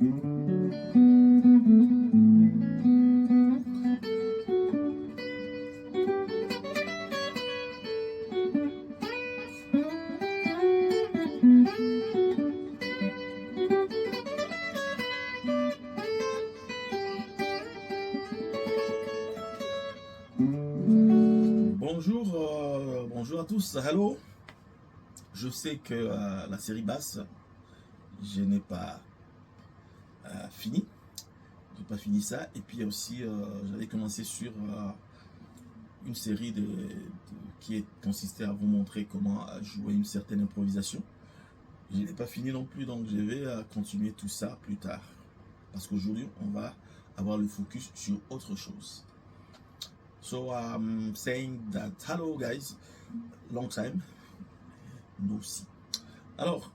Bonjour à tous, hello. Je sais que la série basse, je n'ai pas fini. Je n'ai pas fini ça. Et puis aussi, j'avais commencé sur une série qui consistait à vous montrer comment jouer une certaine improvisation. Je n'ai pas fini non plus, donc je vais continuer tout ça plus tard. Parce qu'aujourd'hui, on va avoir le focus sur autre chose. So I'm saying that hello guys, long time no see. Alors,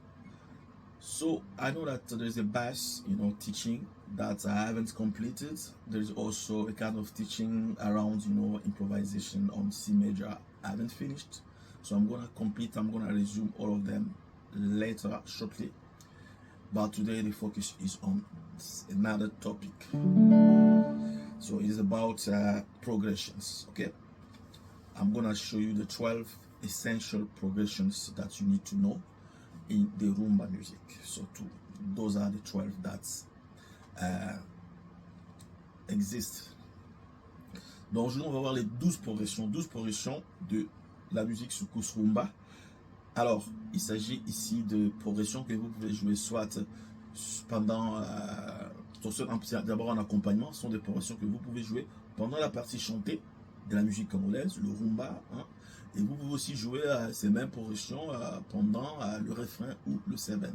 so I know that there's a bass, teaching that I haven't completed. There's also a kind of teaching around, improvisation on C major I haven't finished. So I'm gonna resume all of them later, shortly. But today the focus is on another topic. So it is about progressions, okay? I'm gonna show you the 12 essential progressions that you need to know in the rumba music. So those are the 12 that exist. Donc aujourd'hui, on va voir les 12 progressions de la musique soukous rumba. Alors, il s'agit ici de progressions que vous pouvez jouer soit pendant d'abord en accompagnement, ce sont des progressions que vous pouvez jouer pendant la partie chantée de la musique congolaise, le rumba, et vous pouvez aussi jouer ces mêmes progressions pendant le refrain ou le seven.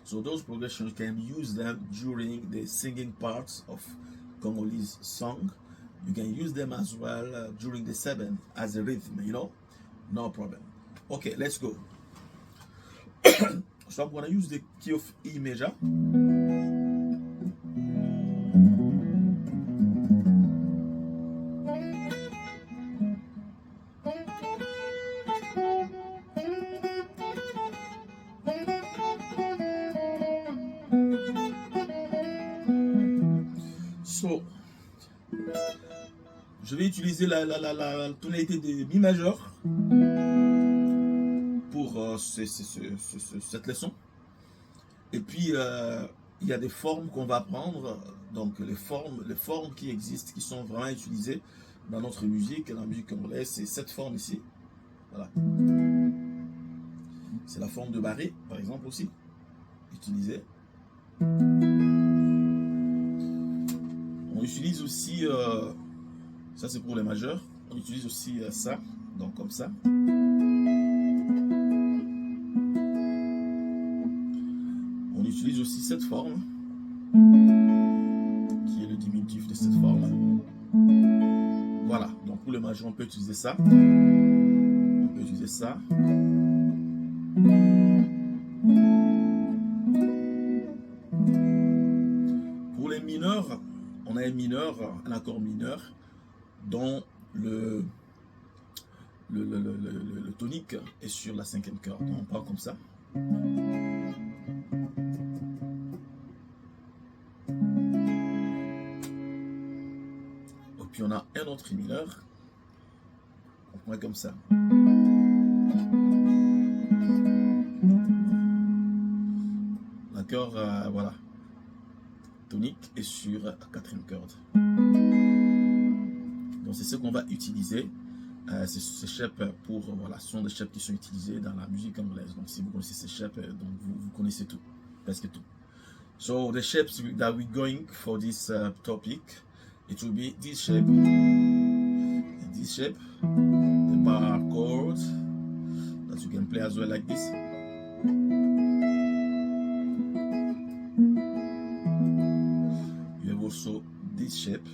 So those progressions, you can use them during the singing parts of Congolese song. You can use them as well during the seven as a rhythm, no problem. Okay, let's go. So I'm going to use the key of E major. So, je vais utiliser la tonalité de Mi majeur pour cette leçon. Et puis, il y a des formes qu'on va apprendre. Donc, les formes qui existent, qui sont vraiment utilisées dans notre musique, dans la musique congolaise, c'est cette forme ici. Voilà. C'est la forme de barré, par exemple, aussi, utilisée. On utilise aussi, ça c'est pour les majeurs, on utilise aussi ça, donc comme ça. On utilise aussi cette forme, qui est le diminutif de cette forme. Voilà, donc pour les majeurs on peut utiliser ça. On peut utiliser ça. Pour les mineurs, on a un accord mineur dont le tonique est sur la cinquième corde. On parle comme ça. Et puis on a un autre mineur. On prend comme ça. L'accord, voilà. Tonique est sur la quatrième corde. Donc c'est ce qu'on va utiliser. Ces shapes pour, voilà, ce sont des shapes qui sont utilisés dans la musique anglaise. Donc si vous connaissez ces shapes, donc vous connaissez tout, presque tout. So the shapes that we're going for this topic, it will be this shape, the bar chord that you can play as well like this. You have also this shape,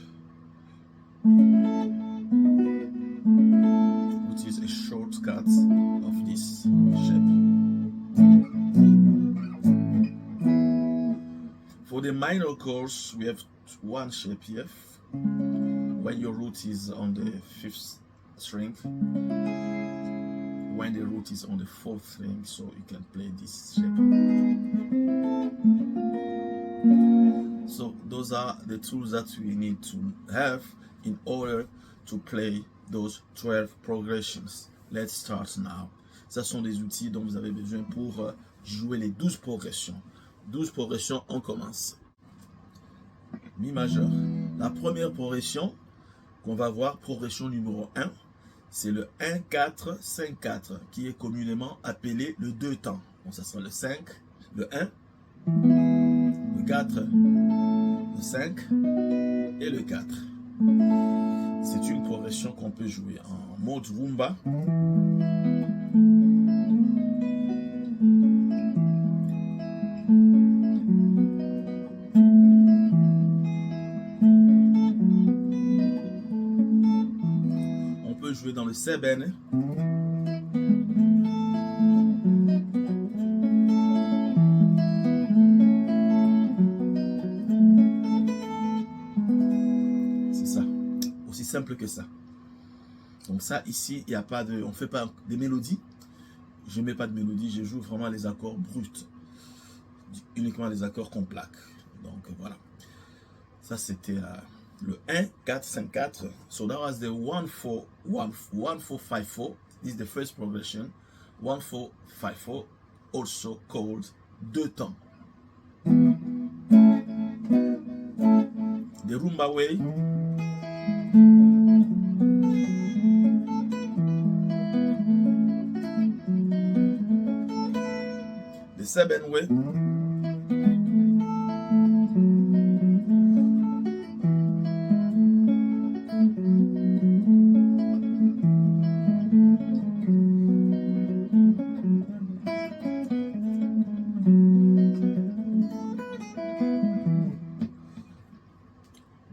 which is a shortcut of this shape. For the minor chords, we have one shape here. When your root is on the 5th string, when the root is on the 4th string, so you can play this shape. those are the tools that we need to have in order to play those 12 progressions. Let's start now. Ce sont des outils dont vous avez besoin pour jouer les 12 progressions. 12 progressions, on commence. Mi majeur. La première progression qu'on va voir, progression numéro 1, c'est le 1-4-5-4 qui est communément appelé le 2 temps. Donc ça sera le 5, le 1, le 4, le 5 et le 4. C'est une progression qu'on peut jouer en mode rumba. On peut jouer dans le seben. Simple que ça. Donc ça ici, il n'y a pas de, on fait pas des mélodies. Je mets pas de mélodie, je joue vraiment les accords bruts, uniquement les accords qu'on plaque. Donc voilà. Ça c'était le 1-4-5-4. So that was the 1-4-1-4-5-4. This is the first progression. 1-4-5-4, also called 2 temps. The rumba way. The seven way.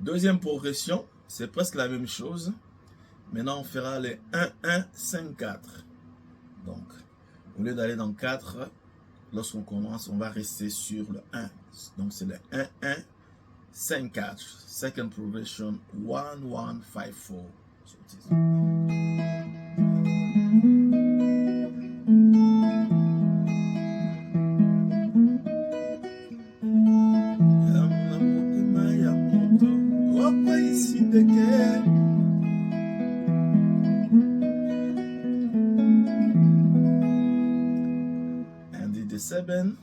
Deuxième progression, c'est presque la même chose. Maintenant, on fera les 1-1-5-4. Donc, au lieu d'aller dans 4, lorsqu'on commence, on va rester sur le 1. Donc, c'est le 1-1-5-4. Second progression, 1-1-5-4. So and the 7.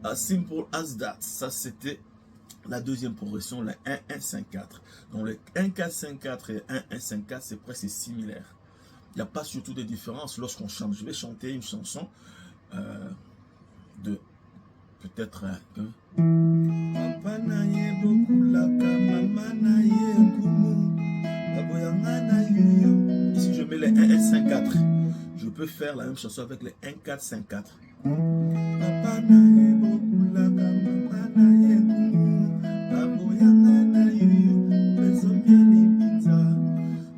As simple as that. Ça c'était la deuxième progression, le 1-1-5-4. Donc le 1-4-5-4 et 1-1-5-4, c'est presque similaire. Il n'y a pas surtout de différence lorsqu'on chante. Je vais chanter une chanson de peut-être ici je mets les 1-1-5-4. Je peux faire la même chanson avec les 1-4-5-4.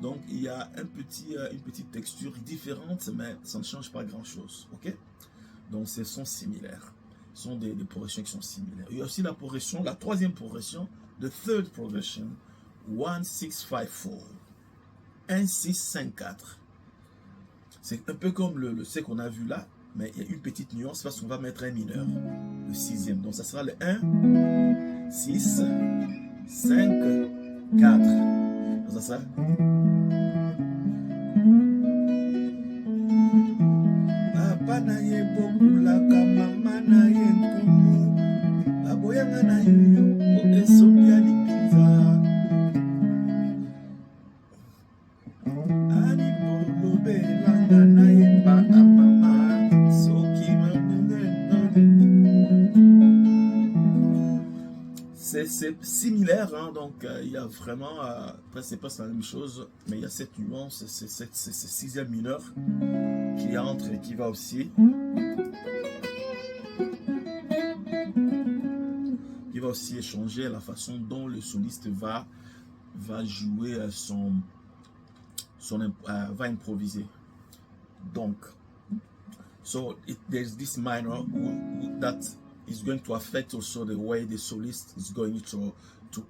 Donc il y a une petite texture différente, mais ça ne change pas grand chose. Ok? Donc ce sont similaires. Ce sont des progressions qui sont similaires. Il y a aussi la progression, la troisième progression, the third progression, 1-6-5-4. 1-6-5-4. C'est un peu comme ce qu'on a vu là, mais il y a une petite nuance parce qu'on va mettre un mineur, le sixième. Donc ça sera le 1, 6, 5, 4. Donc ça sera. C'est similaire, hein, donc il y a vraiment, après c'est pas la même chose, mais il y a cette nuance, c'est sixième mineur qui entre et qui va aussi échanger la façon dont le soliste va jouer va improviser. Donc, so there's this minor that is going to affect also the way the solist is going to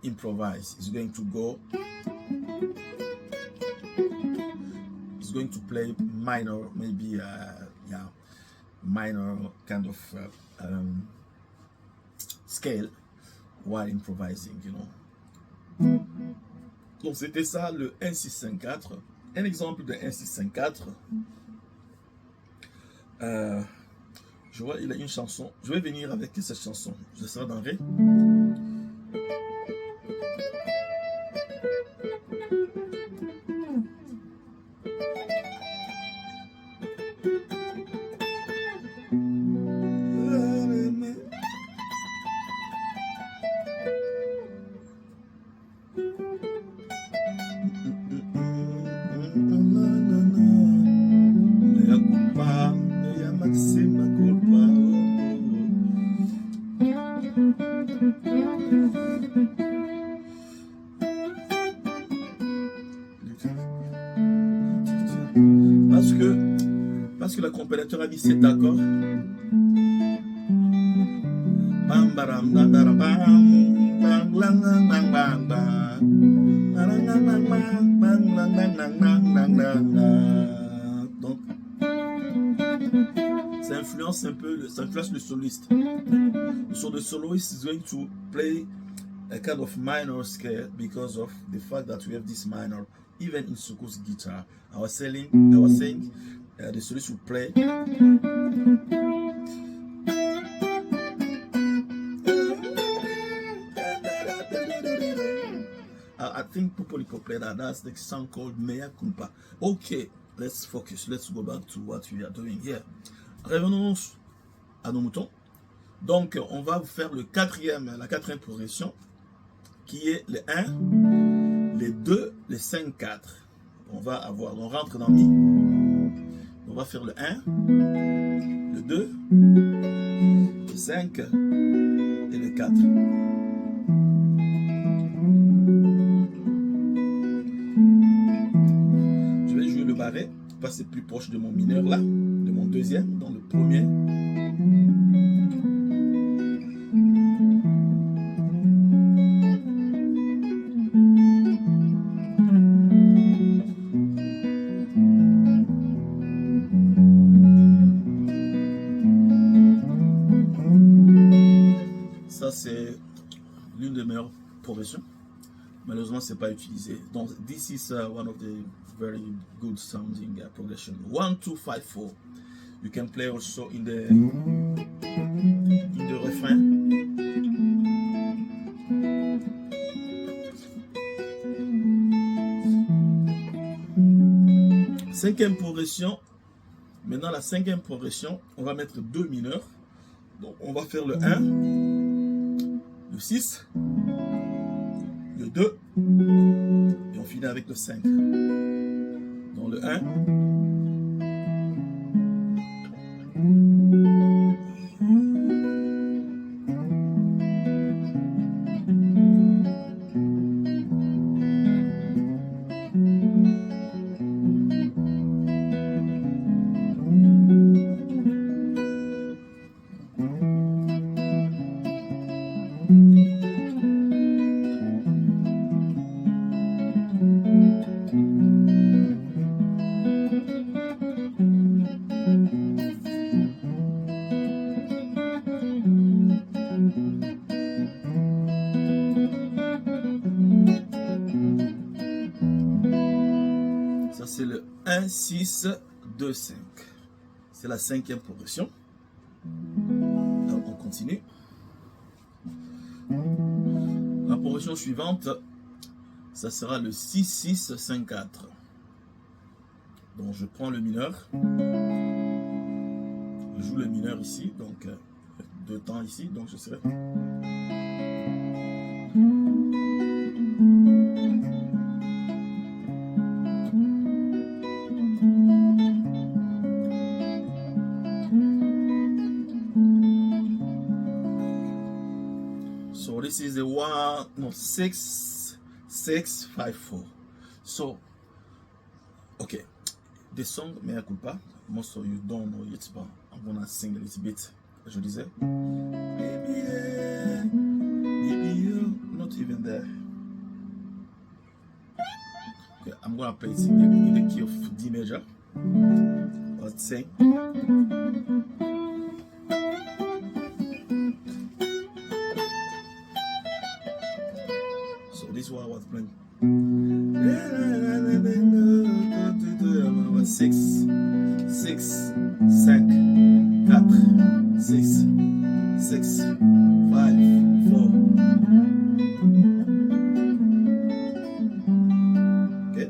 improvise. It's going to go, it's going to play minor, maybe yeah, minor kind of scale while improvising, you know. Donc c'était ça le 1-6-5-4. Un exemple de 1-6-5-4. Je vois, il a une chanson. Je vais venir avec cette chanson. Je serai dans Ré. Parce que l'accompagnateur a mis cet accord. Donc, ça influence un peu, ça influence le soliste. So the soloist is going to play a kind of minor scale because of the fact that we have this minor even in Soko's guitar. I was saying the solist will play I think people can play that. That's the song called Mea Culpa. Okay, let's focus. Let's go back to what we are doing here. Revenons à nos moutons. Donc, on va faire la quatrième progression, qui est le 1, le 2, le 5, 4. On rentre dans Mi. On va faire le 1, le 2, le 5 et le 4. Je vais jouer le barré, passer plus proche de mon mineur là, de mon deuxième, dans le premier. Ça, c'est l'une des meilleures progressions. Malheureusement, c'est pas utilisé. Donc, this is one of the very good sounding progression. 1, 2, 5, 4. You can play also in the refrain. Cinquième progression. Maintenant, la cinquième progression, on va mettre 2 mineurs. Donc, on va faire le 1, le 6, le 2, et on finit avec le 5. Dans le 1, c'est le 1, 6, 2, 5. C'est la cinquième progression. Donc, on continue. La progression suivante, ça sera le 6, 6, 5, 4. Donc, je prends le mineur. Je joue le mineur ici, donc 2 temps ici, donc je serai. So this is the 6, 6, 5, 4. So, okay, the song Mea Culpa, most of you don't know it, but I'm gonna sing a little bit je disais. Baby, baby, you not even there. Okay, I'm gonna play it in the key of D major. Let's sing. So this is what I was playing. 6, 6, 5, 4, 6, 6, 5, 4. Okay.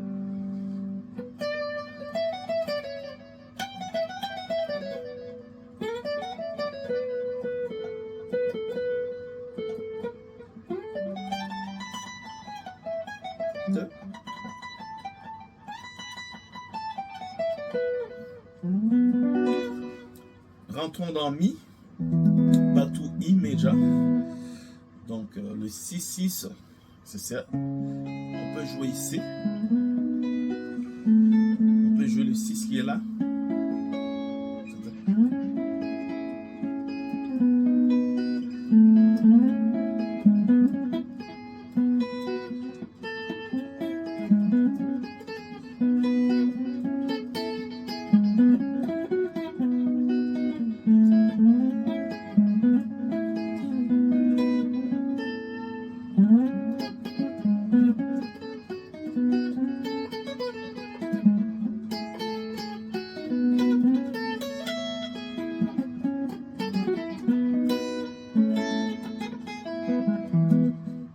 Okay. Rentrons dans Mi, Batu I major. Donc le 6-6, c'est ça. On peut jouer ici. On peut jouer le 6 qui est là.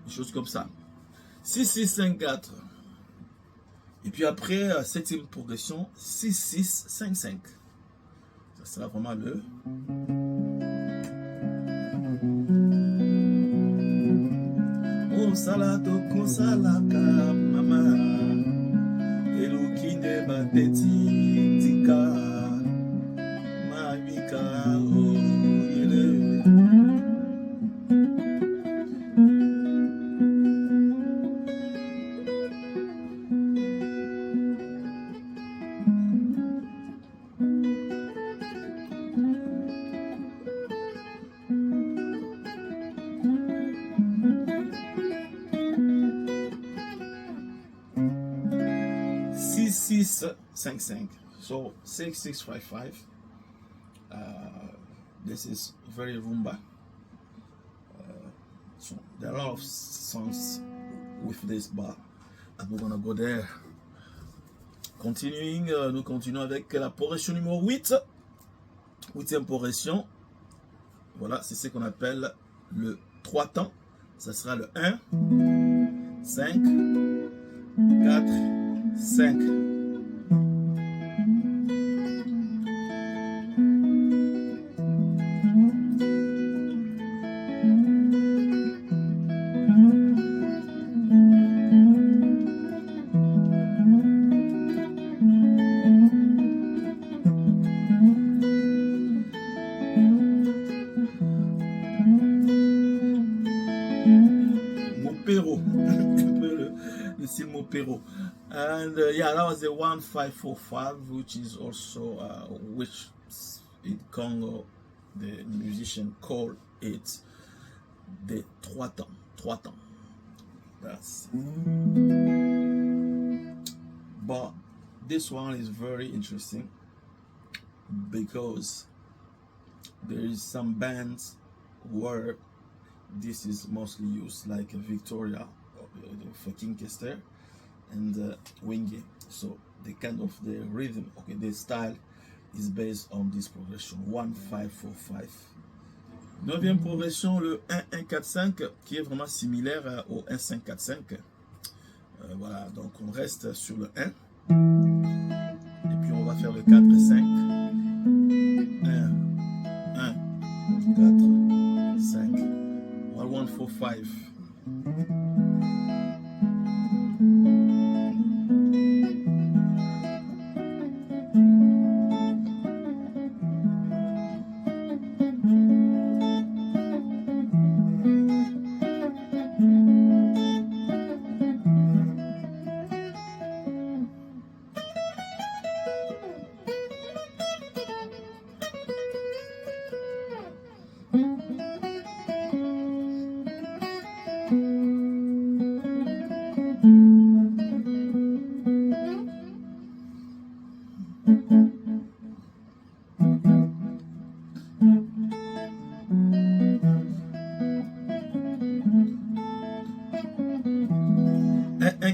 Chose comme ça. 6, 6, 5, 4. Et puis après, septième progression, 6, 6, 5, 5. Ça sera vraiment le... Oh, salato con salaka, mama. Elukine bateti, tika. Mamika, oh, yele. Six, 6, 5, 5. So 6, 6, 5, 5. This is very rumba. So there are a lot of songs with this bar. And we're gonna go there. Continuing, nous continuons avec la progression numéro 8. Huitième progression. Voilà, c'est ce qu'on appelle le 3 temps. Ça sera le 1, 5, 4, 5. Mopero. Le style Mopero. And yeah, that was the 1-5-4-5, which is also which in Congo the musician called it the 3 temps. 3 temps. That's but this one is very interesting because there is some bands where this is mostly used, like Victoria for Kester and Wenge. So the kind of the rhythm, okay, the style is based on this progression 1-5-4-5. Neuvième progression, le 1-1-4-5, qui est vraiment similaire au 1-5-4-5. Voilà, donc on reste sur le 1 et puis on va faire le 4-5. 1, 1, 4, 5. 1-1-4-5.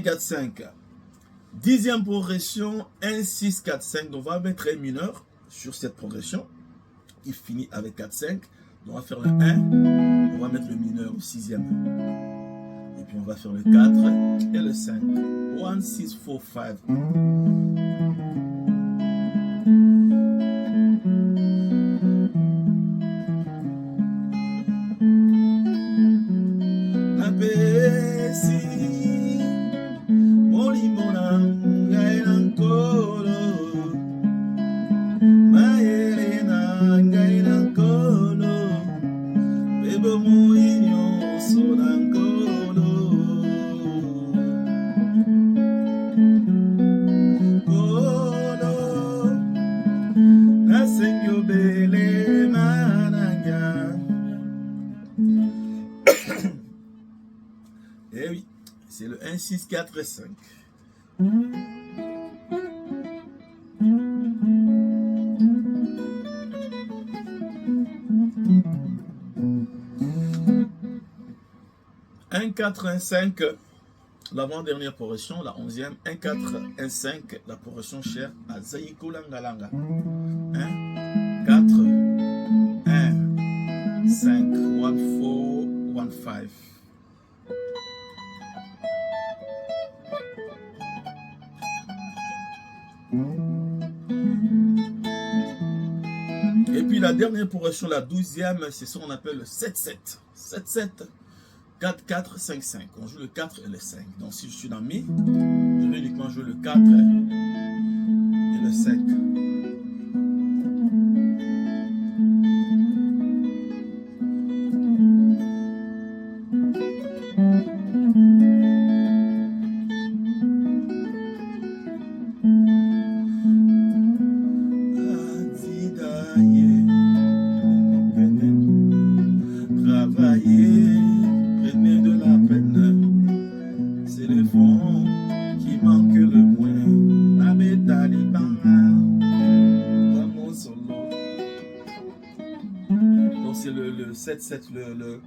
4, 5. Dixième progression, 1, 6, 4, 5. Donc on va mettre un mineur sur cette progression. Il finit avec 4, 5. Donc on va faire le 1. On va mettre le mineur au sixième. Et puis on va faire le 4 et le 5. 1, 6, 4, 5. Eh oui, c'est le 1, 6, 4 et 5. Un 4, 1, 5, l'avant-dernière progression, la 11e. 1, 4, 1, 5, la progression chère à Zaiko Langalanga. 1, 4, 1, 5, 1, 4, 1, 5. Et puis la dernière progression, la 12e, c'est ce qu'on appelle le 7-7. 7-7, 4, 4, 5, 5. On joue le 4 et le 5. Donc si je suis dans Mi, je vais uniquement jouer le 4 et le 5. C'est le 7-7, le